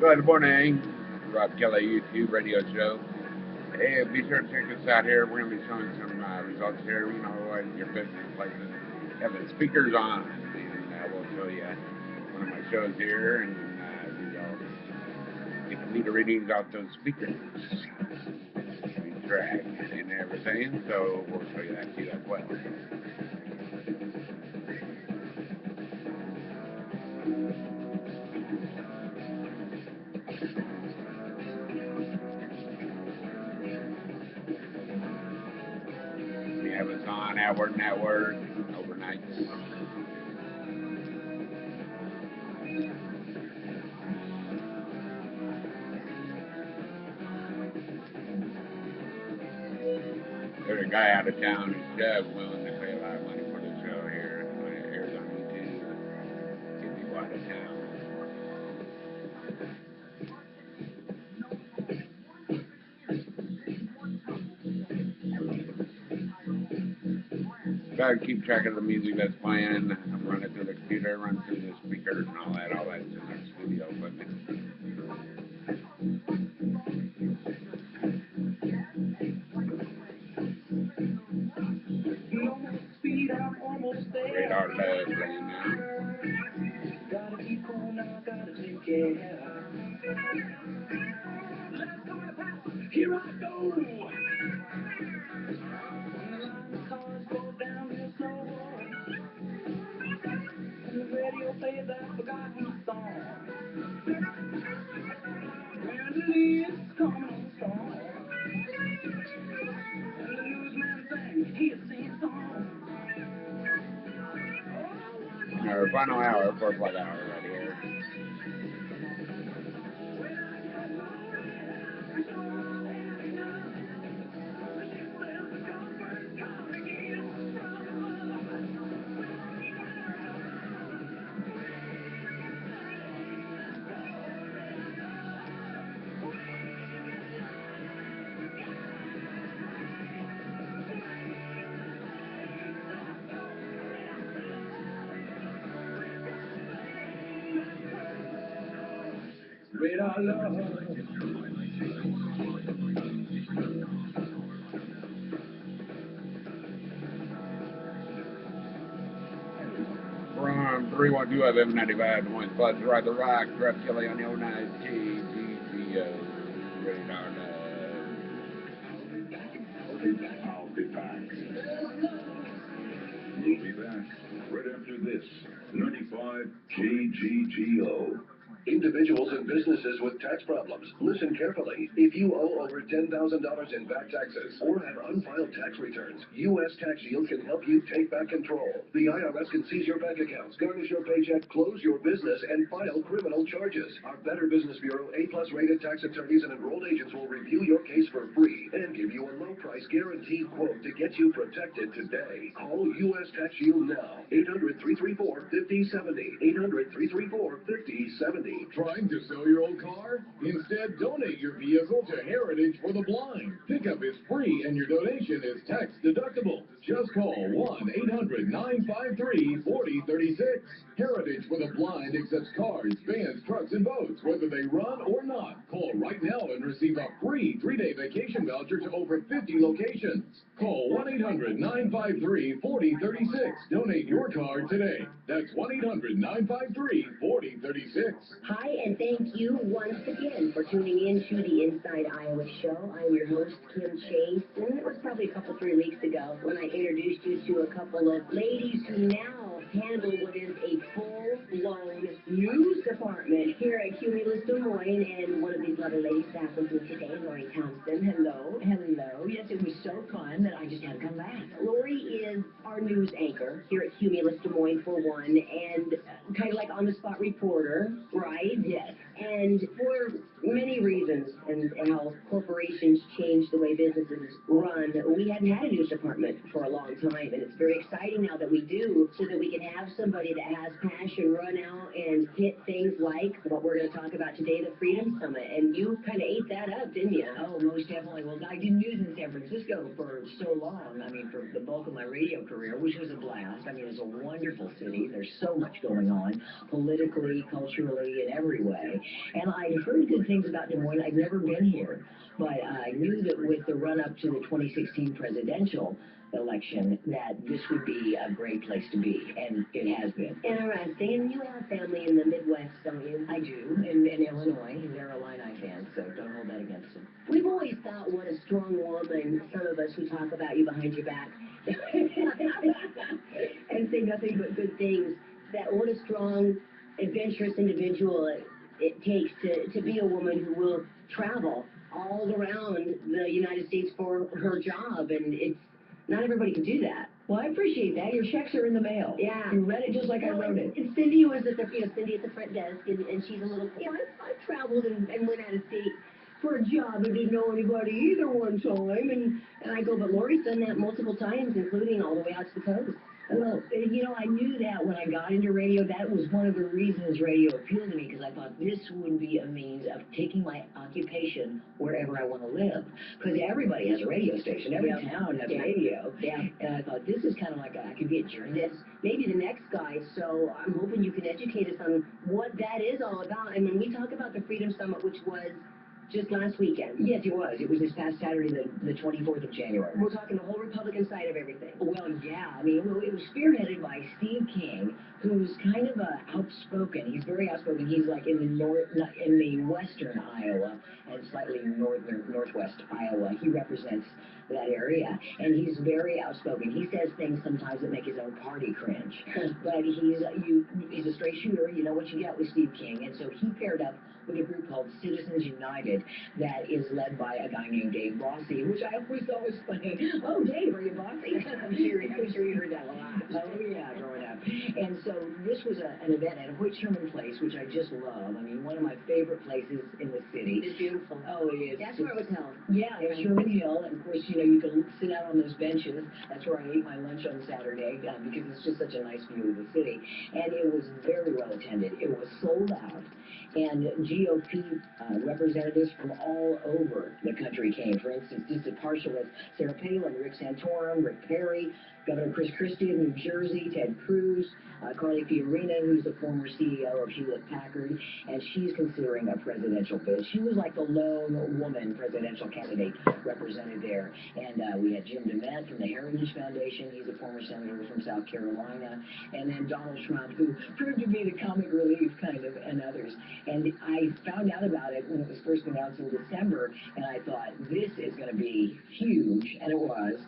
Good morning, Rob Kelly YouTube radio show. Hey, be sure to check us out here. We're going to be showing some results here, in your business places. Have the speakers on, and we'll show you one of my shows here, and we'll get the meter readings off those speakers, track, and everything. So we'll show you that too as well. We have us on Outward Network overnight. There's a guy out of town who's just willing to pay a lot of money for the show here. When it airs on YouTube, get people out of town. Gotta keep track of the music that's playing. Run it through the computer, run through the speakers and all that. All that's in our studio equipment. Radar love playing now. Gotta be cool now, gotta take care. Here I go. The cars go down real slow. And the radio plays that forgotten song. Where the leaves coming on strong. And the newsman sings his same song. Our final hour, 4 o'clock hour right here. Radar love. From 312 FM 95 Points Plus, Ride the Rock, Rob Kelly on the 09 TGGO. Radar love. I'll be back. We'll be back right after this. 95 KGGO. Individuals and businesses with tax problems, listen carefully. If you owe over $10,000 in back taxes or have unfiled tax returns, U.S. Tax Shield can help you take back control. The IRS can seize your bank accounts, garnish your paycheck, close your business, and file criminal charges. Our Better Business Bureau A-plus rated tax attorneys and enrolled agents will review your case for free and give you a low-price guaranteed quote to get you protected today. Call U.S. Tax Shield now. 800-334-5070. 800-334-5070. Trying to sell your old car? Instead, donate your vehicle to Heritage for the Blind. Pickup is free and your donation is tax deductible. Just call 1-800-953-4036. Heritage for the Blind accepts cars, vans, trucks, and boats, whether they run or not. Call right now and receive a free 3-day vacation voucher to over 50 locations. Call 1-800-953-4036. Donate your car today. That's 1-800-953-4036. Hi, and thank you once again for tuning in to the Inside Iowa Show. I'm your host, Kim Chase, and it was probably a couple, 3 weeks ago when I introduced you to a couple of ladies who now handle what is a full-blown news department here at Cumulus Des Moines, and one of these lovely ladies sat with me today, Lori Thompson. Hello. Hello. Yes, it was so fun that I just had to come back. Lori is our news anchor here at Cumulus Des Moines, for one, and kind of like on-the-spot reporter, right? Yes. And for many reasons and how corporations change the way businesses run. We hadn't had a news department for a long time, and it's very exciting now that we do, so that we can have somebody that has passion run out and hit things like what we're going to talk about today, the Freedom Summit. And you kind of ate that up, didn't you? Oh, most definitely. Well, I did news in San Francisco for so long. I mean, for the bulk of my radio career, which was a blast. I mean, it's a wonderful city. There's so much going on, politically, culturally, in every way. And I heard good things about Des Moines. I've never been here, but I knew that with the run-up to the 2016 presidential election, that this would be a great place to be, and it has been. Interesting. And you have family in the Midwest, don't you? I do, in Illinois. They're Illini fans, so don't hold that against them. We've always thought what a strong woman, some of us who talk about you behind your back and say nothing but good things, that what a strong, adventurous individual it takes to be a woman who will travel all around the United States for her job, and it's not everybody can do that. Well, I appreciate that. Your checks are in the mail. Yeah. You read it just like I wrote it. And Cindy was at the, Cindy at the front desk, and she's a little, I've traveled and went out of state for a job and didn't know anybody either one time, and I go, but Lori's done that multiple times, including all the way out to the coast. Well, I knew that when I got into radio, that was one of the reasons radio appealed to me, because I thought this would be a means of taking my occupation wherever I want to live. Because everybody has a radio station. Every town has radio. Yeah. And I thought, this is kind of like I could be a journalist. Maybe the next guy, so I'm hoping you can educate us on what that is all about. And when we talk about the Freedom Summit, which was just last weekend. Yes, it was. It was this past Saturday, the 24th of January. We're talking the whole Republican side of everything. Well, yeah. I mean, it was spearheaded by Steve King, who's kind of outspoken. He's very outspoken. He's like in the western Iowa and slightly northwest Iowa. He represents that area, and he's very outspoken. He says things sometimes that make his own party cringe. But he's a straight shooter. You know what you get with Steve King, and so he paired up with a group called Citizens United that is led by a guy named Dave Bossy, which I always thought was funny. Oh, Dave, are you Bossy? I'm sure you heard that a lot. Oh, yeah, growing up. And so this was an event at Hoyt Sherman Place, which I just love. I mean, one of my favorite places in the city. It's beautiful. Oh, it is. That's where it was held. Yeah, it was Sherman Hill, and of course, you can sit out on those benches. That's where I ate my lunch on Saturday, because it's just such a nice view of the city. And it was very well attended. It was sold out. And GOP representatives from all over the country came. For instance, just as partial as Sarah Palin, Rick Santorum, Rick Perry, Governor Chris Christie of New Jersey, Ted Cruz, Carly Fiorina, who's the former CEO of Hewlett-Packard, and she's considering a presidential bid. She was like the lone woman presidential candidate represented there. And we had Jim DeMint from the Heritage Foundation. He's a former senator from South Carolina. And then Donald Trump, who proved to be the comic relief, kind of, and others. And I found out about it when it was first announced in December, and I thought, this is going to be huge, and it was.